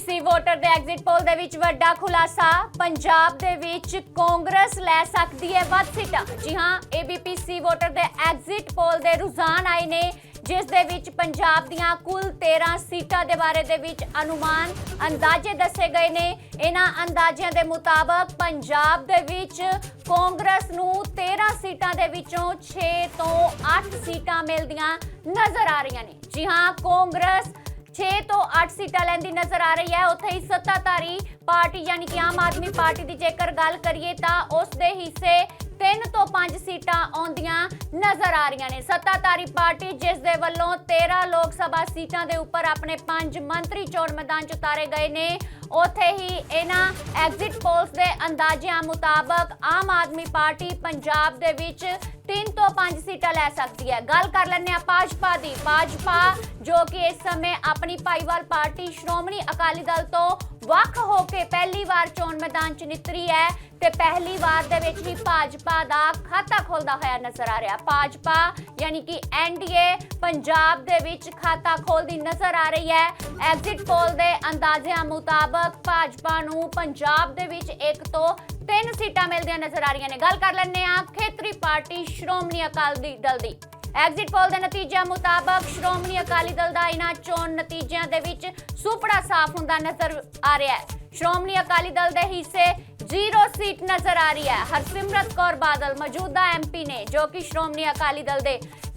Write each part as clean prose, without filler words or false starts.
एबीपीसी voter ਦੇ exit poll ਦੇ ਵਿੱਚ ਵੱਡਾ ਖੁਲਾਸਾ ਪੰਜਾਬ ਦੇ ਵਿੱਚ ਕਾਂਗਰਸ ਲੈ ਸਕਦੀ ਹੈ ਵੱਧ ਸੀਟਾਂ। ਜੀ ਹਾਂ, एबीपीसी ਵੋਟਰ ਦੇ ਐਗਜ਼ਿਟ ਪੋਲ ਦੇ ਰੁਝਾਨ ਆਏ ਨੇ ਜਿਸ ਦੇ ਵਿੱਚ ਪੰਜਾਬ ਦੀਆਂ ਕੁੱਲ 13 ਸੀਟਾਂ ਦੇ ਬਾਰੇ ਦੇ ਵਿੱਚ ਅਨੁਮਾਨ ਅੰਦਾਜ਼ੇ ਦੱਸੇ ਗਏ ਨੇ। ਇਹਨਾਂ ਅੰਦਾਜ਼ਿਆਂ ਦੇ ਮੁਤਾਬਕ ਪੰਜਾਬ ਦੇ ਵਿੱਚ ਕਾਂਗਰਸ ਨੂੰ 13 ਸੀਟਾਂ ਦੇ ਵਿੱਚੋਂ 6 ਤੋਂ 8 ਸੀਟਾਂ ਮਿਲਦੀਆਂ ਨਜ਼ਰ ਆ ਰਹੀਆਂ ਨੇ। जी हाँ, कांग्रेस 6 तो 8 सीटां लैंदी नजर आ रही है। उत्थे ही सत्ताधारी पार्टी यानी कि आम आदमी पार्टी की जेकर गल करिए तो उस दे हिस्से 3 तो 5 सीटां आउंदियां नजर आ रही ने। सत्ताधारी पार्टी जिस दे वल्लों 13 लोक सभा सीटां दे उपर अपने 5 मंत्री चोण मैदान च उतारे गए ने, उत्थे ही इन्हां एग्जिट पोल्स दे अंदाजियां मुताबक आम आदमी पार्टी पंजाब दे विच 3 तो 5 सीटां लै सकती है। गल कर लैने भाजपा दी। भाजपा जो कि इस समय अपनी भाईवाल पार्टी श्रोमणी अकाली दल तो वख होके पहली बार चोण मैदान च नितरी है ते पहली बार दे विच ही भाजपा दा खाता खोलदा होया नजर आ रहा। भाजपा यानी कि एनडीए पंजाब दे विच खाता खोलदी नजर आ रही है। एग्जिट पोल दे अंदाज़िਆਂ मुताबक भाजपा नूं पंजाब दे विच 1 तो 3 सीटां मिलदियां नजर आ रही ने। गल कर लैने खेतरी पार्टी श्रोमणी अकाली दल दी। एग्जिट पोल के नतीजों मुताबक श्रोमणी अकाली दल का इन्हां चोण नतीजों के विच सुपड़ा साफ हुंदा नजर आ रहा है। श्रोमणी अकाली दल के हिस्से 0 सीट नजर आ रही है। हरसिमरत कौर बादल मौजूदा MP ने जो कि श्रोमणी अकाली दल के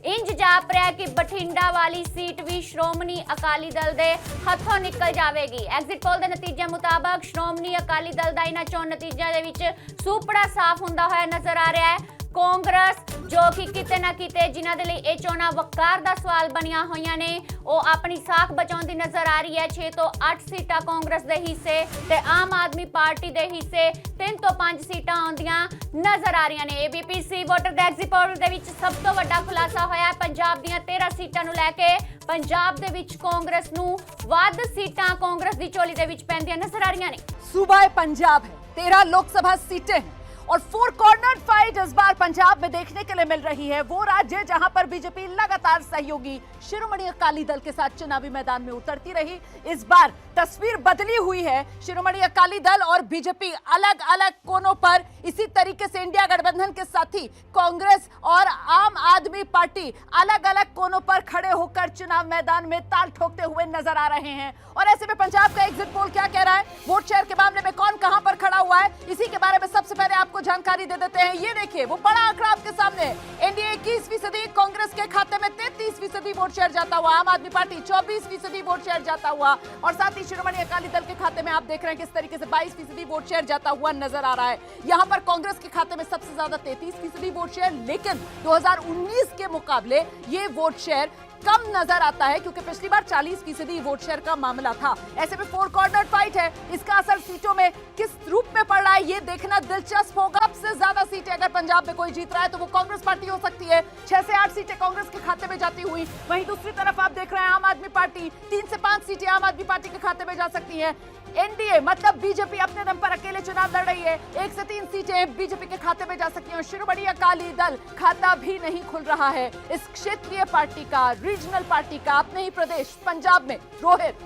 इंज जाप रहा है कि बठिंडा वाली सीट भी श्रोमणी अकाली दल के हथों निकल जाएगी। एग्जिट पोल के नतीजों मुताबक श्रोमणी अकाली दल का इन्हां चोण नतीजों के विच सुपड़ा साफ हुंदा होया नजर आ रहा है। कांग्रेस जो कि किते ना किते जिन्हां दे लई इह चोणां वकार दा सवाल बनिया होईयां ने, ਉਹ अपनी साख बचाउंदी नजर आ रही है। 6 तो 8 सीटां कांग्रेस दे हिस्से ते आम आदमी पार्टी दे हिस्से 3 तो 5 सीटां आउंदियां नजर आ रही ने। एबीपीसी वोटर दे एग्जिट पोल दे विच सब तो वड्डा खुलासा होया पंजाब दीयां 13 सीटां नूं लैके। पंजाब दे विच कांग्रेस नूं वध सीटां कांग्रेस दी झोली दे विच पैंदियां नजर आ रही ने। सूबा पंजाब है, 13 लोकसभा सीटें हैं और 4 कॉर्नर फाइट इस बार पंजाब में देखने के लिए मिल रही है। वो राज्य जहां पर बीजेपी लगातार सहयोगी शिरोमणि अकाली दल के साथ चुनावी मैदान में उतरती रही, इस बार तस्वीर बदली हुई है। शिरोमणि अकाली दल और बीजेपी अलग अलग कोनों पर, इसी तरीके से इंडिया गठबंधन के साथी कांग्रेस और आम आदमी पार्टी अलग अलग कोनों पर खड़े होकर चुनाव मैदान में ताल ठोकते हुए नजर आ रहे हैं। और ऐसे में पंजाब का एग्जिट पोल क्या कह रहा है, वोट शेयर के मामले में कौन कहां पर खड़ा हुआ है, इसी के बारे में सबसे पहले आपको जानकारी दे देते हैं। ये देखिए वो बड़ा आंकड़ा आपके सामने। एनडीए 21%, कांग्रेस के खाते में 33% वोट शेयर जाता हुआ, आम आदमी पार्टी 24% वोट शेयर जाता हुआ, और साथ ही शिरोमणि अकाली दल के खाते में आप देख रहे हैं किस तरीके से 22% वोट शेयर जाता हुआ नजर आ रहा है। यहां पर कांग्रेस के खाते में सबसे ज्यादा 33% वोट शेयर, लेकिन 2019 के मुकाबले ये वोट शेयर कम नजर आता है क्योंकि पिछली बार 40% वोट शेयर का मामला था। ऐसे में 4 कॉर्नर फाइट है, इसका असर सीटों में किस रूप में पड़ रहा है ये देखना दिलचस्प होगा। सबसे ज्यादा सीटें अगर पंजाब में कोई जीत रहा है तो वो कांग्रेस पार्टी हो सकती है। 6 से 8 सीटें कांग्रेस के खाते में जाती हुई, वहीं दूसरी तरफ आप देख रहे हैं आम आदमी पार्टी 3 से 5 सीटें आम आदमी पार्टी के खाते में जा सकती है। एनडीए मतलब बीजेपी अपने दम पर अकेले चुनाव लड़ रही है, 1 से 3 सीटें बीजेपी के खाते में जा सकती हैं। शिरोमणि अकाली दल खाता भी नहीं खुल रहा है इस क्षेत्रीय पार्टी का, रीजनल पार्टी का, अपने ही प्रदेश पंजाब में। रोहित।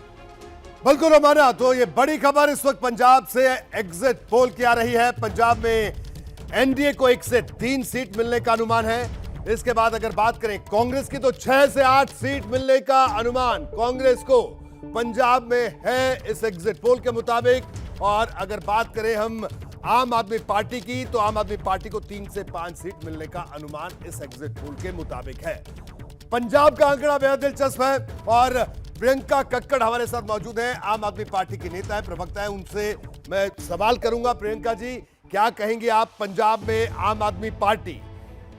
बिल्कुल रमाना, तो ये बड़ी खबर इस वक्त पंजाब से एग्जिट पोल की आ रही है। पंजाब में एनडीए को 1 से 3 सीट मिलने का अनुमान है। इसके बाद अगर बात करें कांग्रेस की तो 6 से 8 सीट मिलने का अनुमान कांग्रेस को पंजाब में है इस एग्जिट पोल के मुताबिक। और अगर बात करें हम आम आदमी पार्टी की तो आम आदमी पार्टी को 3 से 5 सीट मिलने का अनुमान इस एग्जिट पोल के मुताबिक है। पंजाब का आंकड़ा बेहद दिलचस्प है और प्रियंका कक्कड़ हमारे साथ मौजूद हैं, आम आदमी पार्टी की नेता है, प्रवक्ता है। उनसे मैं सवाल करूंगा। प्रियंका जी, क्या कहेंगे आप, पंजाब में आम आदमी पार्टी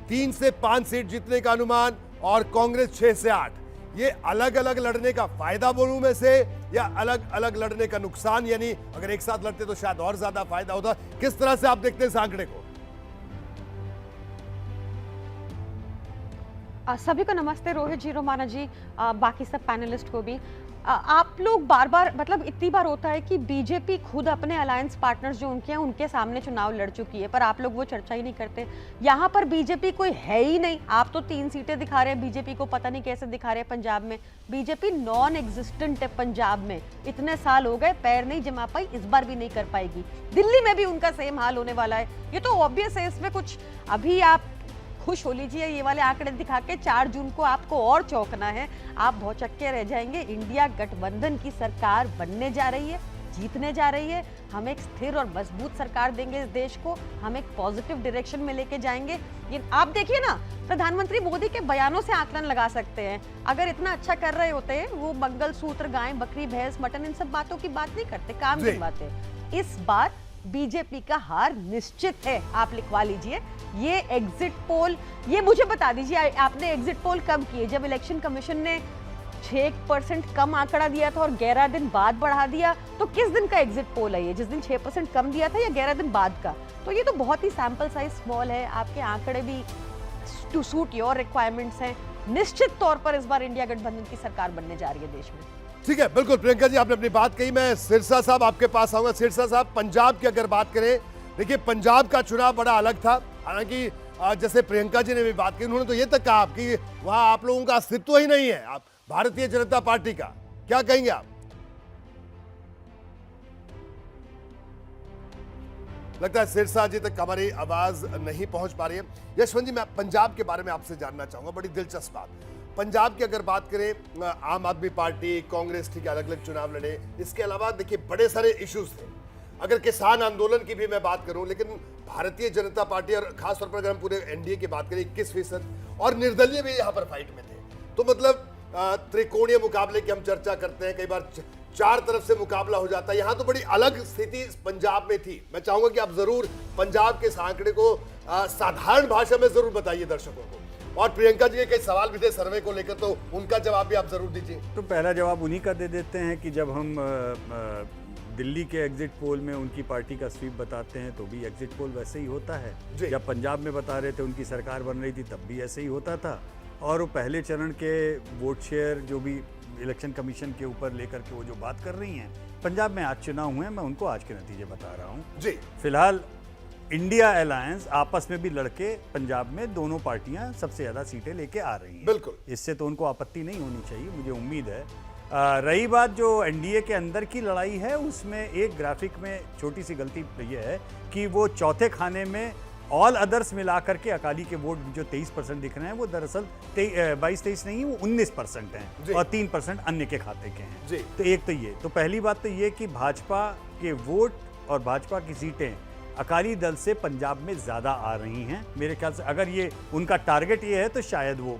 3 से 5 सीट जीतने का अनुमान और कांग्रेस 6 से 8, ये अलग अलग लड़ने का फायदा बोलूं मैं से या अलग अलग लड़ने का नुकसान, यानी अगर एक साथ लड़ते तो शायद और ज्यादा फायदा होता, किस तरह से आप देखते हैं इस आंकड़े को? सभी को नमस्ते, रोहित जी, रोमाना जी, बाकी सब पैनलिस्ट को भी। आप लोग बार बार मतलब इतनी बार होता है कि बीजेपी खुद अपने अलायंस पार्टनर्स जो उनके हैं उनके सामने चुनाव लड़ चुकी है, पर आप लोग वो चर्चा ही नहीं करते। यहाँ पर बीजेपी कोई है ही नहीं। आप तो 3 सीटें दिखा रहे हैं, बीजेपी को पता नहीं कैसे दिखा रहे हैं पंजाब में। बीजेपी नॉन एग्जिस्टेंट है पंजाब में, इतने साल हो गए, पैर नहीं जमा पाई, इस बार भी नहीं कर पाएगी। दिल्ली में भी उनका सेम हाल होने वाला है, ये तो ऑब्वियस है। इसमें कुछ अभी आप खुश हो लीजिए, ये वाले आंकड़े दिखा के 4 जून को आपको और चौंकना है, आप भौचक्के रह जाएंगे। इंडिया गठबंधन की सरकार बनने जा रही है, जीतने जा रही है। हम एक स्थिर और मजबूत सरकार देंगे इस देश को, हम एक पॉजिटिव डायरेक्शन में लेके जाएंगे। ये आप देखिए ना, प्रधानमंत्री मोदी के बयानों से आकलन लगा सकते हैं। अगर इतना अच्छा कर रहे होते वो मंगलसूत्र, गाय, बकरी, भैंस, मटन, इन सब बातों की बात नहीं करते, काम की बात है। इस बार बीजेपी का हार निश्चित है, आप लिखवा लीजिए। ये एग्जिट पोल, ये मुझे बता दीजिए, आपने एग्जिट पोल कब किए? जब इलेक्शन कमीशन ने 6% कम आंकड़ा दिया था और 11 दिन बाद बढ़ा दिया, तो किस दिन का एग्जिट पोल है ये? जिस दिन 6% कम दिया था या 11 दिन बाद का? तो ये तो बहुत ही सैंपल साइज स्मॉल है, आपके आंकड़े भी टू सूट योर रिक्वायरमेंट्स हैं। निश्चित तौर पर इस बार इंडिया गठबंधन की सरकार बनने जा रही है देश में। ठीक है, बिल्कुल प्रियंका जी, आपने अपनी बात कही। मैं सिरसा साहब आपके पास आऊंगा। सिरसा साहब, पंजाब की अगर बात करें, देखिए पंजाब का चुनाव बड़ा अलग था। हालांकि जैसे प्रियंका जी ने भी बात की, उन्होंने तो ये तक कहा कि वहां आप लोगों का अस्तित्व ही नहीं है, आप भारतीय जनता पार्टी का। क्या कहेंगे आप? लगता है सिरसा जी तक हमारी आवाज नहीं पहुंच पा रही है। यशवंत जी, मैं पंजाब के बारे में आपसे जानना चाहूंगा, बड़ी दिलचस्प बात। पंजाब की अगर बात करें, आम आदमी पार्टी, कांग्रेस, ठीक है, अलग अलग चुनाव लड़े। इसके अलावा देखिए बड़े सारे इश्यूज थे। अगर किसान आंदोलन की भी मैं बात करूं, लेकिन भारतीय जनता पार्टी और खासतौर पर अगर हम पूरे एनडीए की बात करें, 21% और निर्दलीय भी यहां पर फाइट में थे। तो मतलब त्रिकोणीय मुकाबले की हम चर्चा करते हैं, कई बार 4 तरफ से मुकाबला हो जाता है। यहां तो बड़ी अलग स्थिति पंजाब में थी। मैं चाहूंगा कि आप जरूर पंजाब के इस आंकड़े को साधारण भाषा में जरूर बताइए दर्शकों को। और प्रियंका जी के कई सवाल भी थे सर्वे को लेकर, तो उनका जवाब भी आप जरूर दीजिए। तो पहला जवाब उन्हीं का दे देते हैं कि जब हम दिल्ली के एग्जिट पोल में उनकी पार्टी का स्वीप बताते हैं तो भी एग्जिट पोल वैसे ही होता है। जब पंजाब में बता रहे थे उनकी सरकार बन रही थी तब भी ऐसे ही होता था। और वो पहले चरण के वोट शेयर जो भी इलेक्शन कमीशन के ऊपर लेकर के वो जो बात कर रही हैं, पंजाब में आज चुनाव हुए हैं, मैं उनको आज के नतीजे बता रहा हूँ जी। फिलहाल इंडिया अलायंस आपस में भी लड़के पंजाब में दोनों पार्टियां सबसे ज्यादा सीटें लेके आ रही हैं। बिल्कुल, इससे तो उनको आपत्ति नहीं होनी चाहिए, मुझे उम्मीद है। रही बात जो एनडीए के अंदर की लड़ाई है, उसमें एक ग्राफिक में छोटी सी गलती ये है कि वो चौथे खाने में ऑल अदर्स मिला करके अकाली के वोट जो 23% दिख रहे हैं वो दरअसल 22-23 नहीं, वो 19% हैं और 3% अन्य के खाते के हैं जी। तो एक तो ये, तो पहली बात तो ये कि भाजपा के वोट और भाजपा की सीटें अकाली दल से पंजाब में ज्यादा आ रही हैं। मेरे ख्याल से अगर ये उनका टारगेट ये है तो शायद वो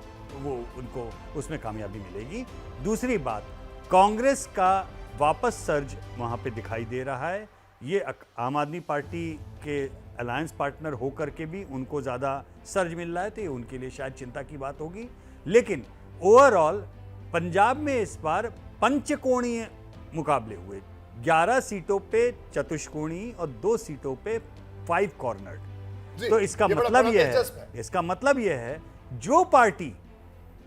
उनको उसमें कामयाबी मिलेगी। दूसरी बात, कांग्रेस का वापस सर्ज वहां पे दिखाई दे रहा है। ये आम आदमी पार्टी के अलायंस पार्टनर होकर के भी उनको ज़्यादा सर्ज मिल रहा है, तो ये उनके लिए शायद चिंता की बात होगी। लेकिन ओवरऑल पंजाब में इस बार पंचकोणीय मुकाबले हुए, 11 सीटों पे चतुष्कोणीय और 2 सीटों पे 5 कॉर्नर्ड। तो इसका मतलब यह है जो पार्टी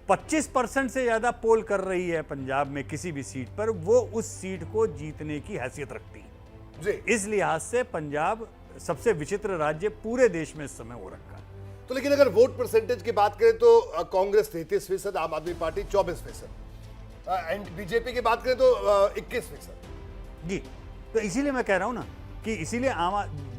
25% से ज्यादा पोल कर रही है पंजाब में किसी भी सीट पर, वो उस सीट को जीतने की हैसियत रखती है जी। इस लिहाज से पंजाब सबसे विचित्र राज्य पूरे देश में इस समय हो रखा है। तो लेकिन अगर वोट परसेंटेज की बात करें तो कांग्रेस 33%, आम आदमी पार्टी 24%, एंड बीजेपी की बात करें तो 21% जी। तो इसीलिए मैं कह रहा हूं ना कि इसीलिए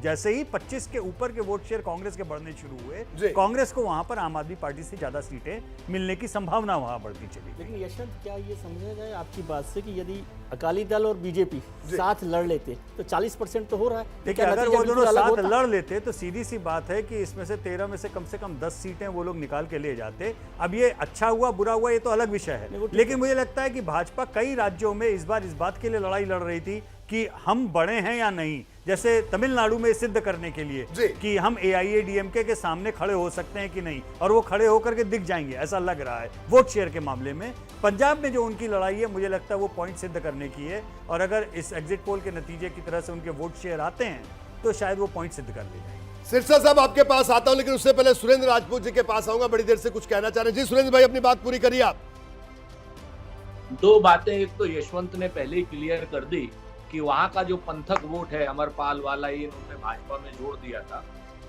जैसे ही 25 के ऊपर के वोट शेयर कांग्रेस के बढ़ने शुरू हुए, कांग्रेस को वहां पर आम आदमी पार्टी से ज्यादा सीटें मिलने की संभावना वहां बढ़ती चली। लेकिन यशवंत, क्या ये समझा जाए आपकी बात से कि यदि अकाली दल और बीजेपी साथ लड़ लेते तो 40% तो हो रहा है। देखिए, अगर वो दोनों साथ लड़ लेते तो सीधी सी बात है कि इसमें से 13 में से कम 10 सीटें वो लोग निकाल के ले जाते। अब ये अच्छा हुआ बुरा हुआ ये तो अलग विषय है, लेकिन मुझे लगता है कि भाजपा कई राज्यों में इस बार इस बात के लिए लड़ाई लड़ रही थी कि हम बड़े हैं या नहीं। जैसे तमिलनाडु में सिद्ध करने के लिए कि हम AIADMK के सामने खड़े हो सकते हैं कि नहीं, और वो खड़े होकर के दिख जाएंगे ऐसा लग रहा है वोट शेयर के मामले में। पंजाब में जो उनकी लड़ाई है, मुझे लगता है वो पॉइंट सिद्ध करने की है, और अगर इस एग्जिट पोल के नतीजे की तरह से उनके वोट शेयर आते हैं तो शायद वो पॉइंट सिद्ध कर ले जाएंगे। सिरसा साहब आपके पास आता हूं, लेकिन उससे पहले सुरेंद्र राजपूत जी के पास आऊंगा, बड़ी देर से कुछ कहना चाह रहे हैं। जी सुरेंद्र भाई, अपनी बात पूरी करिए आप। दो बातें, एक तो यशवंत ने पहले ही क्लियर कर दी कि वहां का जो पंथक वोट है अमरपाल वाला, ये इन्होंने भाजपा में जोड़ दिया था,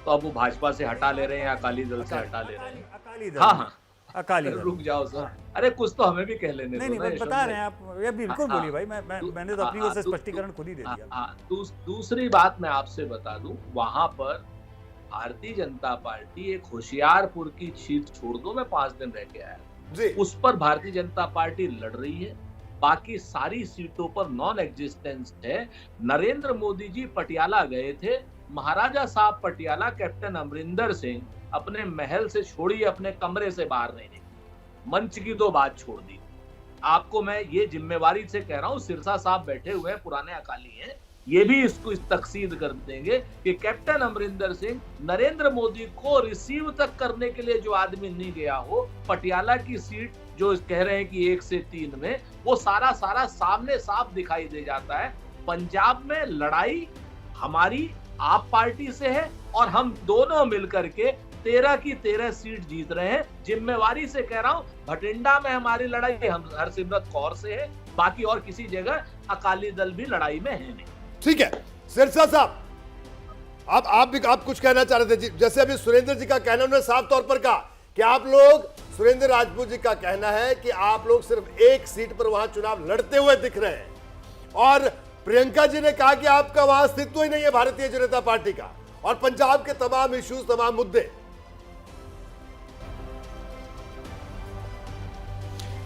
तो अब वो भाजपा से हटा ले रहे हैं, अकाली दल से हटा ले रहे हैं। अकाली दल, हाँ, अकाली दल। रुक जाओ सर, अरे कुछ तो हमें भी कह लेने दो। नहीं, बता रहे हैं आप, ये बिल्कुल बोलिए भाई, मैंने तो अपनी ओर से स्पष्टीकरण खुद ही दे दिया। दूसरी बात मैं आपसे बता दूं, वहां पर भारतीय जनता पार्टी एक होशियारपुर की सीट छोड़ दो, मैं 5 दिन रह के आया जी। उस पर भारतीय जनता पार्टी लड़ रही है, बाकी सारी सीटों पर नॉन एग्जिस्टेंस है। नरेंद्र मोदी जी पटियाला गए थे, महाराजा साहब पटियाला कैप्टन अमरिंदर सिंह अपने महल से छोड़िए, अपने कमरे से बाहर नहीं निकले, मंच की तो बात छोड़ दी। आपको मैं ये जिम्मेवारी से कह रहा हूं, सिरसा साहब बैठे हुए हैं, पुराने अकाली हैं, ये भी इसको इस तकसीद कर देंगे कि कैप्टन अमरिंदर सिंह नरेंद्र मोदी को रिसीव तक करने के लिए जो आदमी नहीं गया हो, पटियाला की सीट जो कह रहे हैं कि 1 से 3 में, वो सारा सामने साफ दिखाई दे जाता है। पंजाब में लड़ाई हमारी आप पार्टी से है और हम दोनों मिलकर के 13 की 13 सीट जीत रहे हैं। जिम्मेवारी से कह रहा हूं, भटिंडा में हमारी लड़ाई हम हरसिमरत कौर से है, बाकी और किसी जगह अकाली दल भी लड़ाई में है नहीं। ठीक है सिरसा साहब, आप कुछ कहना चाह रहे थे। जैसे अभी सुरेंद्र जी का कहना, उन्होंने साफ तौर पर कहा कि आप लोग, सुरेंद्र राजपूत जी का कहना है कि आप लोग सिर्फ एक सीट पर वहां चुनाव लड़ते हुए दिख रहे हैं, और प्रियंका जी ने कहा कि आपका वहां अस्तित्व ही नहीं है भारतीय जनता पार्टी का, और पंजाब के तमाम इश्यूज, तमाम मुद्दे।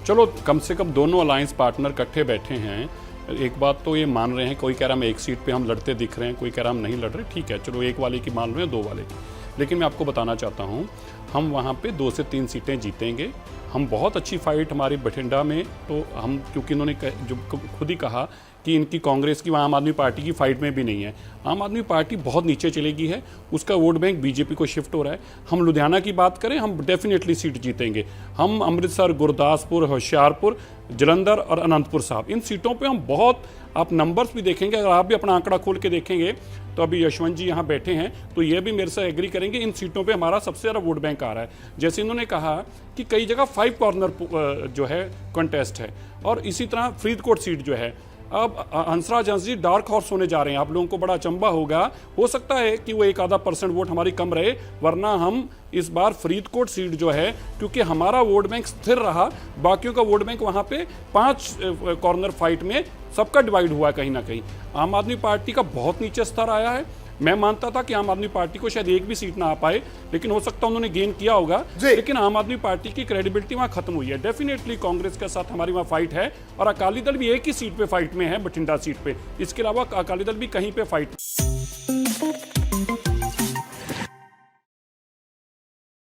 चलो कम से कम दोनों अलायंस पार्टनर इकट्ठे बैठे हैं, एक बात तो ये मान रहे हैं, कोई कह रहा हम एक सीट पे हम लड़ते दिख रहे हैं, कोई कह रहा हम नहीं लड़ रहे, ठीक है, चलो एक वाले की मान रहे हैं, 2 वाले की। लेकिन मैं आपको बताना चाहता हूँ, हम वहाँ पे 2 से 3 सीटें जीतेंगे। हम बहुत अच्छी फाइट हमारी बठिंडा में, तो हम, क्योंकि इन्होंने जो खुद ही कहा कि इनकी कांग्रेस की, वहाँ आम आदमी पार्टी की फाइट में भी नहीं है। आम आदमी पार्टी बहुत नीचे चली गई है, उसका वोट बैंक बीजेपी को शिफ्ट हो रहा है। हम लुधियाना की बात करें, हम डेफिनेटली सीट जीतेंगे। हम अमृतसर, गुरदासपुर, होशियारपुर, जलंधर और अनंतपुर साहब, इन सीटों पे हम बहुत, आप नंबर्स भी देखेंगे, अगर आप भी अपना आंकड़ा खोल के देखेंगे तो अभी यशवंत जी यहाँ बैठे हैं तो ये भी मेरे से एग्री करेंगे, इन सीटों पे हमारा सबसे ज़्यादा वोट बैंक आ रहा है। जैसे इन्होंने कहा कि कई जगह 5 कॉर्नर जो है कंटेस्ट है, और इसी तरह फरीदकोट सीट जो है, अब हंसराज हंस जी डार्क हॉर्स होने जा रहे हैं। आप लोगों को बड़ा अचंभा होगा, हो सकता है कि वो 1-आधा% वोट हमारी कम रहे, वरना हम इस बार फरीदकोट सीट जो है, क्योंकि हमारा वोट बैंक स्थिर रहा, बाकियों का वोट बैंक वहाँ पे 5 कॉर्नर फाइट में सबका डिवाइड हुआ है कहीं ना कहीं। आम आदमी पार्टी का बहुत नीचे स्तर आया है। मैं मानता था कि आम आदमी पार्टी को शायद एक भी सीट ना आ पाए, लेकिन हो सकता है उन्होंने गेन किया होगा, लेकिन आम आदमी पार्टी की क्रेडिबिलिटी वहां खत्म हुई है। डेफिनेटली कांग्रेस के साथ हमारी वहां फाइट है, और अकाली दल भी एक ही सीट पे फाइट में है, बठिंडा सीट पे। इसके अलावा अकाली दल भी कहीं पे फाइट